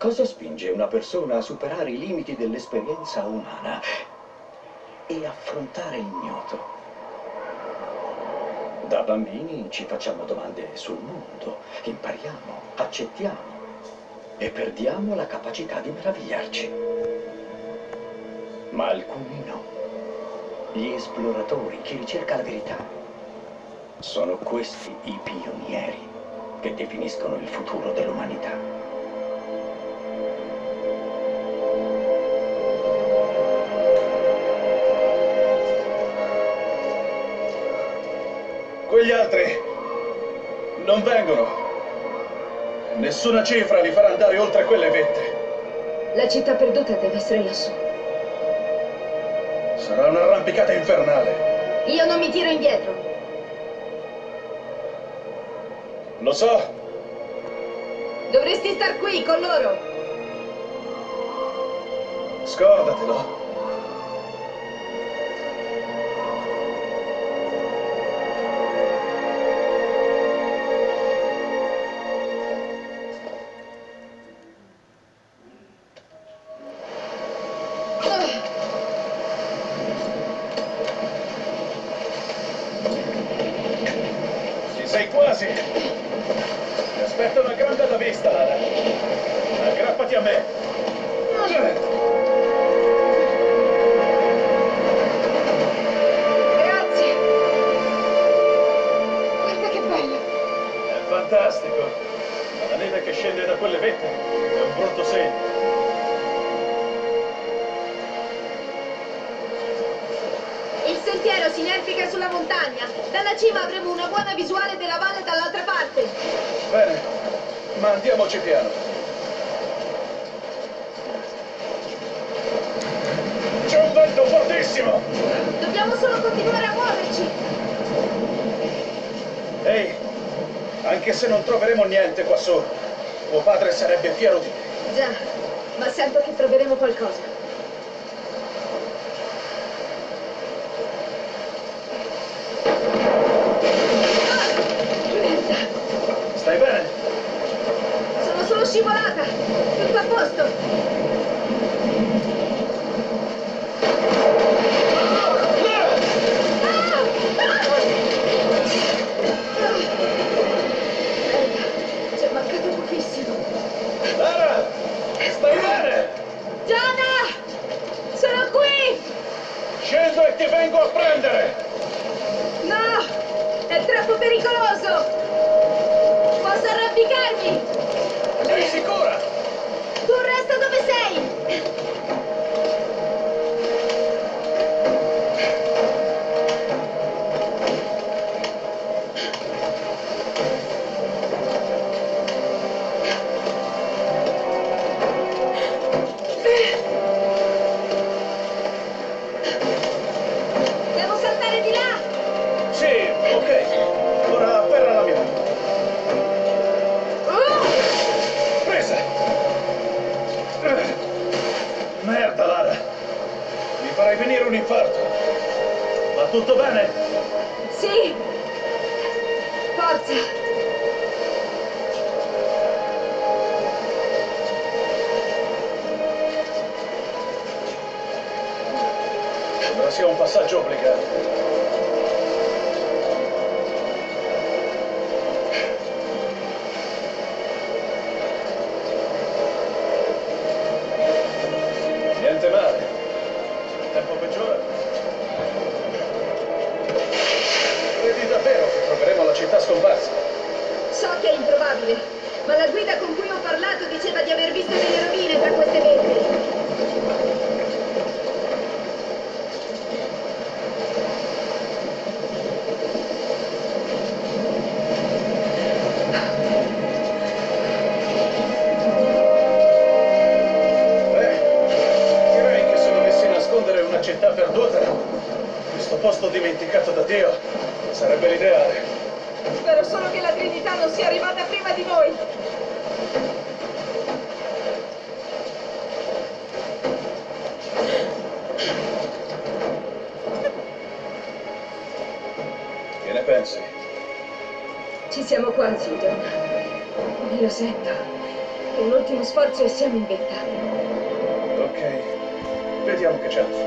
Cosa spinge una persona a superare i limiti dell'esperienza umana e affrontare l'ignoto? Da bambini ci facciamo domande sul mondo, impariamo, accettiamo e perdiamo la capacità di meravigliarci. Ma alcuni no. Gli esploratori, chi ricerca la verità. Sono questi i pionieri che definiscono il futuro dell'umanità. Quegli altri non vengono. Nessuna cifra li farà andare oltre quelle vette. La città perduta deve essere lassù. Sarà un'arrampicata infernale. Io non mi tiro indietro. Lo so. Dovresti star qui con loro. Scordatelo. Sei quasi! Ti aspetta una gran bella vista, Lara. Aggrappati a me! Grazie! Guarda che bello! È fantastico! Ma la neve che scende da quelle vette è un brutto segno. Il sentiero si inerpica sulla montagna. Dalla cima avremo una buona visuale della valle dall'altra parte. Bene, ma andiamoci piano. C'è un vento fortissimo! Dobbiamo solo continuare a muoverci. Ehi, anche se non troveremo niente qua su, tuo padre sarebbe fiero di te. Già, ma sento che troveremo qualcosa. Stai bene? Sono solo scivolata! Tutto a posto! Ci è mancato pochissimo! Lara! Stai bene? Gianna! Sono qui! Scendo e ti vengo a prendere! No! È troppo pericoloso! Posso arrampicarmi? Sei sicura? Tu resta dove sei! Devo saltare di là! Sì, ok. Ora afferra la mia. Presa! Merda, Lara. Mi farai venire un infarto. Va tutto bene? Sì! Forza! Sembra sia un passaggio obbligato. Niente male. Il tempo peggiora. Credi davvero che troveremo la città scomparsa? So che è improbabile, ma la guida con cui ho parlato diceva di aver visto delle rovine tra queste vette. Direi che se dovessi nascondere una città perduta, questo posto dimenticato da Dio sarebbe l'ideale. Spero solo che la Trinità non sia arrivata prima di noi. Che ne pensi? Ci siamo quasi, John. Me lo sento. Un ultimo sforzo e siamo in vetta. Ok, vediamo che c'è su.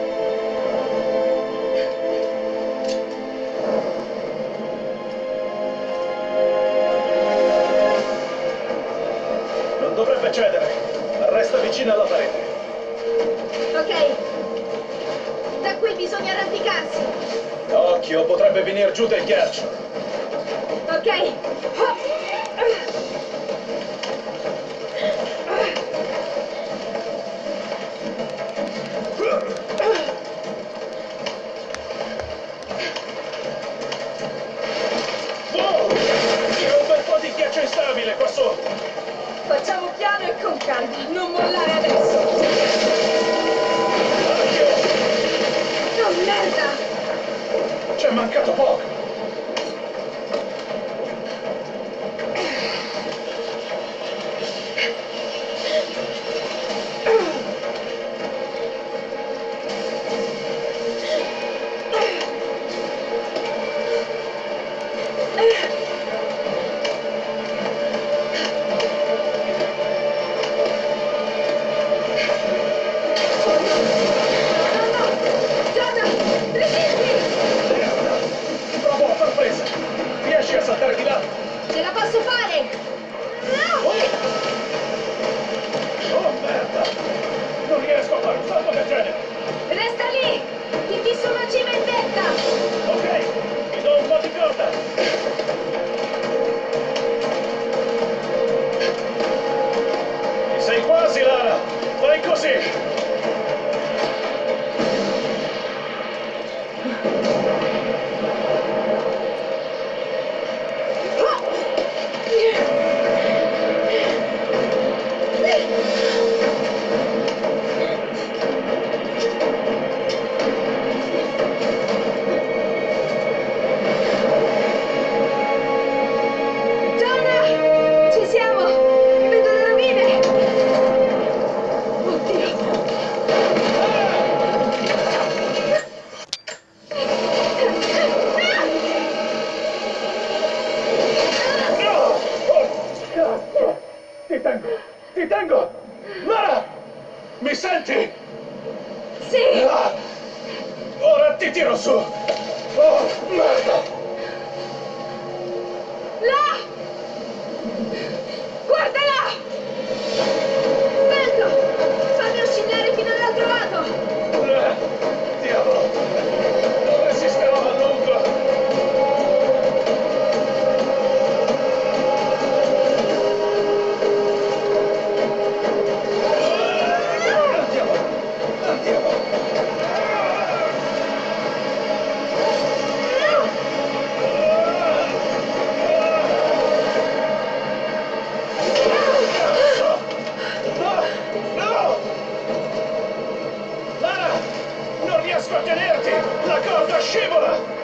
Non dovrebbe cedere. Resta vicino alla parete. Ok. Da qui bisogna arrampicarsi. Occhio, potrebbe venire giù del ghiaccio. Ok. Wow! C'è un bel po' di ghiaccio instabile qua sotto. Facciamo piano e con calma. Non mollare adesso. Occhio! Oh, merda! C'è mancato poco. Provo a sorpresa. Riesci a saltare di là? Ce la posso fare! No! Oh, merda! Non riesco a fare un salto del genere. Resta lì! Ti fisso una cima in vetta! Ok, mi do un po' di corda. Ci sei quasi, Lara. Fai così. Gianna! Ci siamo! Vedo le rovine! Oddio! No! Oh, cazzo! Ti tengo! Ti tengo! Lara! Mi senti? Sì! Ah! Ora ti tiro su! Oh, merda! Là! Guarda là! Aspetta! Fammi oscillare fino all'altro lato! Diavolo! Dove si sperava a lungo? Andiamo! Andiamo! No! No! Lara! Non riesco a tenerti! La corda scivola!